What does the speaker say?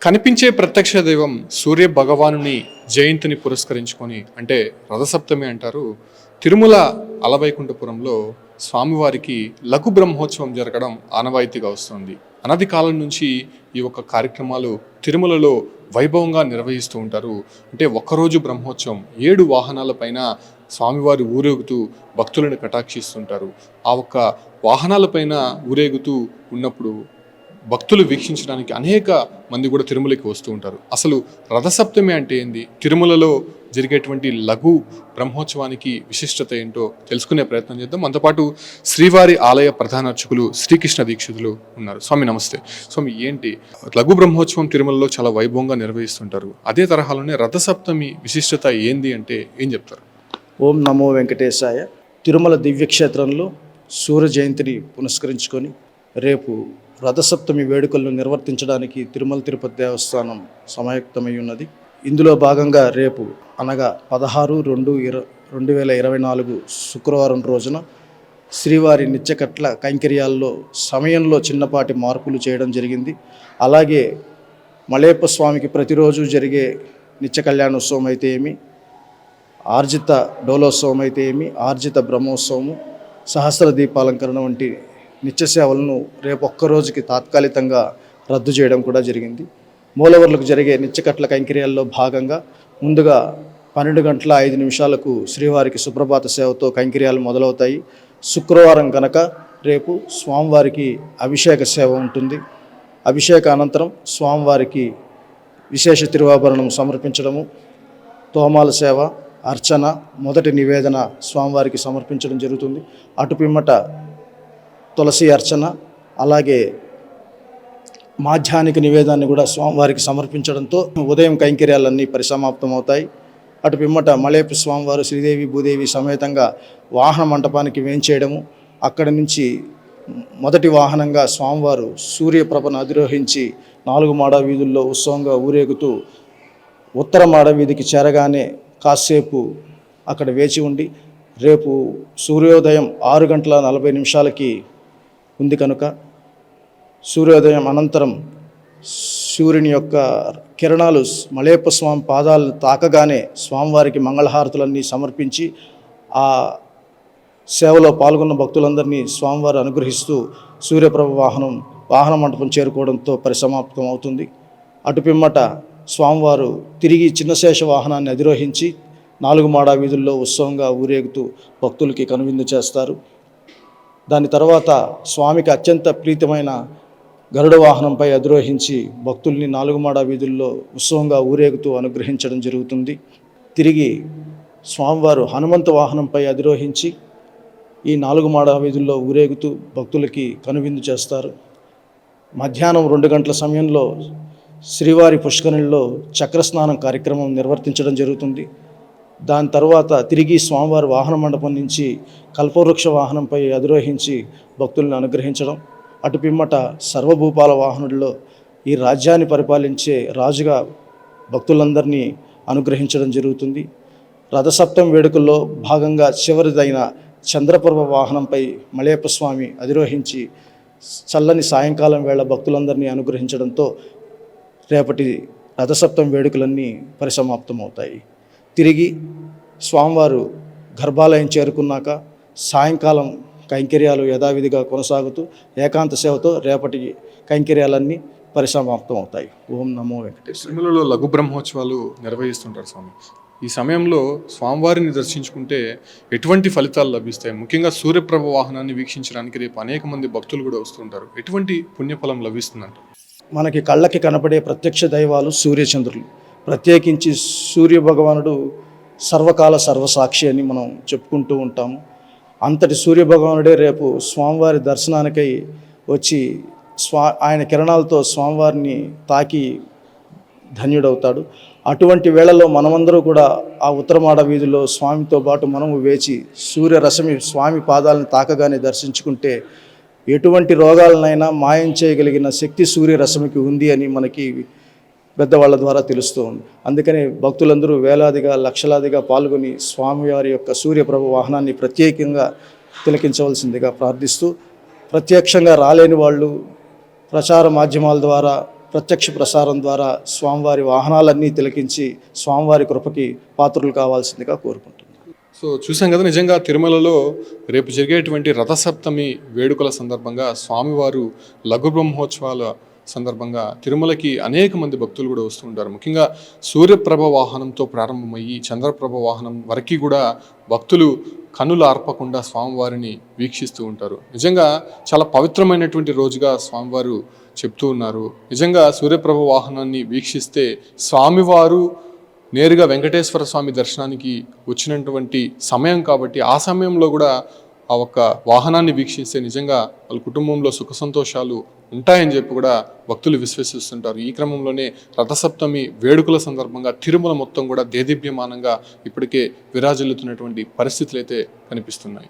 కనిపించే ప్రత్యక్ష దైవం సూర్య భగవానుని జయంతిని పురస్కరించుకొని అంటే రథసప్తమి అంటారు. తిరుమల అలవైకుంఠపురంలో స్వామివారికి లఘు బ్రహ్మోత్సవం జరగడం ఆనవాయితీగా వస్తుంది. అనాది కాలం నుంచి ఈ యొక్క కార్యక్రమాలు తిరుమలలో వైభవంగా నిర్వహిస్తూ ఉంటారు. అంటే ఒక్కరోజు బ్రహ్మోత్సవం 7 వాహనాలపైన స్వామివారి ఊరేగుతూ భక్తులను కటాక్షిస్తుంటారు. ఆ ఒక్క వాహనాలపైన ఊరేగుతూ ఉన్నప్పుడు భక్తులు వీక్షించడానికి అనేక మంది కూడా తిరుమలకి వస్తూ ఉంటారు. అసలు రథసప్తమి అంటే ఏంది, తిరుమలలో జరిగేటువంటి లఘు బ్రహ్మోత్సవానికి విశిష్టత ఏంటో తెలుసుకునే ప్రయత్నం చేద్దాం. అంతపాటు శ్రీవారి ఆలయ ప్రధాన అర్చకులు శ్రీకృష్ణ దీక్షితులు ఉన్నారు. స్వామి నమస్తే. స్వామి, ఏంటి లఘు బ్రహ్మోత్సవం తిరుమలలో చాలా వైభవంగా నిర్వహిస్తుంటారు, అదే తరహాలోనే రథసప్తమి విశిష్టత ఏంది అంటే ఏం చెప్తారు? ఓం నమో వెంకటేశాయ. తిరుమల దివ్యక్షేత్రంలో సూర్య జయంతిని పురస్కరించుకొని రేపు రథసప్తమి వేడుకలను నిర్వర్తించడానికి తిరుమల తిరుపతి దేవస్థానం సమాయుక్తమై ఉన్నది. ఇందులో భాగంగా రేపు అనగా 16/2/2024 శుక్రవారం రోజున శ్రీవారి నిత్యకట్ల కైంకర్యాల్లో సమయంలో చిన్నపాటి మార్పులు చేయడం జరిగింది. అలాగే మలయప్ప స్వామికి ప్రతిరోజు జరిగే నిత్య కళ్యాణోత్సవం అయితే ఏమి, ఆర్జిత డోలోత్సవం అయితే ఏమి, ఆర్జిత బ్రహ్మోత్సవము, సహస్ర దీపాలంకరణ వంటి నిత్య సేవలను రేపు ఒక్కరోజుకి తాత్కాలికంగా రద్దు చేయడం కూడా జరిగింది. మూలవర్లకు జరిగే నిత్యకట్ల కైంకర్యాల్లో భాగంగా ముందుగా 12:05 శ్రీవారికి సుప్రభాత సేవతో కైంకర్యాలు మొదలవుతాయి. శుక్రవారం కనుక రేపు స్వామివారికి అభిషేక సేవ ఉంటుంది. అభిషేక అనంతరం స్వామివారికి విశేష తిరువాభరణం సమర్పించడము, తోమాల సేవ, అర్చన, మొదటి నివేదన స్వామివారికి సమర్పించడం జరుగుతుంది. అటు పిమ్మట తులసి అర్చన, అలాగే మాధ్యానిక నివేదాన్ని కూడా స్వామివారికి సమర్పించడంతో ఉదయం కైంకర్యాలన్నీ పరిసమాప్తమవుతాయి. అటు పిమ్మట మలయప్ప స్వామివారు శ్రీదేవి భూదేవి సమేతంగా వాహన మంటపానికి వేంచేయడము, అక్కడి నుంచి మొదటి వాహనంగా స్వామివారు సూర్యప్రభను అధిరోహించి 4 మాడ వీధుల్లో ఉత్సవంగా ఊరేగుతూ ఉత్తర మాడ వీధికి చేరగానే కాసేపు అక్కడ వేచి ఉండి రేపు సూర్యోదయం 6:40 ఉంది కనుక సూర్యోదయం అనంతరం సూర్యుని యొక్క కిరణాలు మలయప్ప స్వామి పాదాలు తాకగానే స్వామివారికి మంగళహారతులన్నీ సమర్పించి ఆ సేవలో పాల్గొన్న భక్తులందరినీ స్వామివారు అనుగ్రహిస్తూ సూర్యప్రభ వాహన మంటపం చేరుకోవడంతో పరిసమాప్తం అవుతుంది. అటు పిమ్మట స్వామివారు తిరిగి చిన్నశేష వాహనాన్ని అధిరోహించి 4 మాడ వీధుల్లో ఉత్సవంగా ఊరేగుతూ భక్తులకి కనువిందు చేస్తారు. దాని తర్వాత స్వామికి అత్యంత ప్రీతమైన గరుడ వాహనంపై అధిరోహించి భక్తుల్ని 4 మాడ వీధుల్లో ఉత్సవంగా ఊరేగుతూ అనుగ్రహించడం జరుగుతుంది. తిరిగి స్వామివారు హనుమంత వాహనంపై అధిరోహించి ఈ 4 మాడ వీధుల్లో ఊరేగుతూ భక్తులకి కనువిందు చేస్తారు. మధ్యాహ్నం 2 గంటల సమయంలో శ్రీవారి పుష్కరిణిలో చక్రస్నానం కార్యక్రమం నిర్వర్తించడం జరుగుతుంది. దాని తర్వాత తిరిగి స్వామివారి వాహన మండపం నుంచి కల్పవృక్ష వాహనంపై అధిరోహించి భక్తులను అనుగ్రహించడం, అటు పిమ్మట సర్వభూపాల వాహనుడిలో ఈ రాజ్యాన్ని పరిపాలించే రాజుగా భక్తులందరినీ అనుగ్రహించడం జరుగుతుంది. రథసప్తమి వేడుకల్లో భాగంగా చివరిదైన చంద్రప్రభ వాహనంపై మలయప్ప స్వామి అధిరోహించి చల్లని సాయంకాలం వేళ భక్తులందరినీ అనుగ్రహించడంతో రేపటి రథసప్తమి వేడుకలన్నీ పరిసమాప్తమవుతాయి. తిరిగి స్వామివారు గర్భాలయం చేరుకున్నాక సాయంకాలం కైంకర్యాలు యథావిధిగా కొనసాగుతూ ఏకాంత సేవతో రేపటి కైంకర్యాలన్నీ పరిసమాప్తం అవుతాయి. ఓం నమో వెంకటేశ్వర. తిరుమలలో లఘు బ్రహ్మోత్సవాలు నిర్వహిస్తుంటారు స్వామి. ఈ సమయంలో స్వామివారిని దర్శించుకుంటే ఎటువంటి ఫలితాలు లభిస్తాయి? ముఖ్యంగా సూర్యప్రభ వాహనాన్ని వీక్షించడానికి రేపు అనేక మంది భక్తులు కూడా వస్తుంటారు. ఎటువంటి పుణ్యఫలం లభిస్తుందంట? మనకి కళ్ళకి కనపడే ప్రత్యక్ష దైవాలు సూర్యచంద్రులు. ప్రత్యేకించి సూర్య భగవానుడు సర్వకాల సర్వసాక్షి అని మనం చెప్పుకుంటూ ఉంటాము. అంతటి సూర్య భగవానుడే రేపు స్వామివారి దర్శనానికై వచ్చి ఆయన కిరణాలతో స్వామివారిని తాకి ధన్యుడవుతాడు. అటువంటి వేళలో మనమందరూ కూడా ఆ ఉత్తరమాడ వీధిలో స్వామితో పాటు మనము వేచి సూర్యరశ్మి స్వామి పాదాలను తాకగానే దర్శించుకుంటే ఎటువంటి రోగాలనైనా మాయం చేయగలిగిన శక్తి సూర్యరశ్మికి ఉంది అని మనకి పెద్దవాళ్ళ ద్వారా తెలుస్తూ ఉంది. అందుకని భక్తులందరూ వేలాదిగా లక్షలాదిగా పాల్గొని స్వామివారి యొక్క సూర్యప్రభ వాహనాన్ని ప్రత్యేకంగా తిలకించవలసిందిగా ప్రార్థిస్తూ, ప్రత్యక్షంగా రాలేని వాళ్ళు ప్రచార మాధ్యమాల ద్వారా ప్రత్యక్ష ప్రసారం ద్వారా స్వామివారి వాహనాలన్నీ తిలకించి స్వామివారి కృపకి పాత్రులు కావాల్సిందిగా కోరుకుంటున్నాను. సో చూసాం కదా, నిజంగా తిరుమలలో రేపు జరిగేటువంటి రథసప్తమి వేడుకల సందర్భంగా స్వామివారు లఘు బ్రహ్మోత్సవాల సందర్భంగా తిరుమలకి అనేక మంది భక్తులు కూడా వస్తూ ఉంటారు. ముఖ్యంగా సూర్యప్రభ వాహనంతో ప్రారంభమయ్యి చంద్రప్రభ వాహనం వరకు కూడా భక్తులు కన్నులు ఆర్పకుండా స్వామివారిని వీక్షిస్తూ ఉంటారు. నిజంగా చాలా పవిత్రమైనటువంటి రోజుగా స్వామివారు చెప్తూ ఉన్నారు. నిజంగా సూర్యప్రభ వాహనాన్ని వీక్షిస్తే స్వామివారు నేరుగా వెంకటేశ్వర స్వామి దర్శనానికి వచ్చినటువంటి సమయం కాబట్టి ఆ సమయంలో కూడా ఆ ఒక్క వాహనాన్ని వీక్షిస్తే నిజంగా వాళ్ళ కుటుంబంలో సుఖ సంతోషాలు ఉంటాయని చెప్పి కూడా భక్తులు విశ్వసిస్తుంటారు. ఈ క్రమంలోనే రథసప్తమి వేడుకల సందర్భంగా తిరుమల మొత్తం కూడా దేదీప్యమానంగా ఇప్పటికే విరాజిల్లుతున్నటువంటి పరిస్థితులు అయితే కనిపిస్తున్నాయి.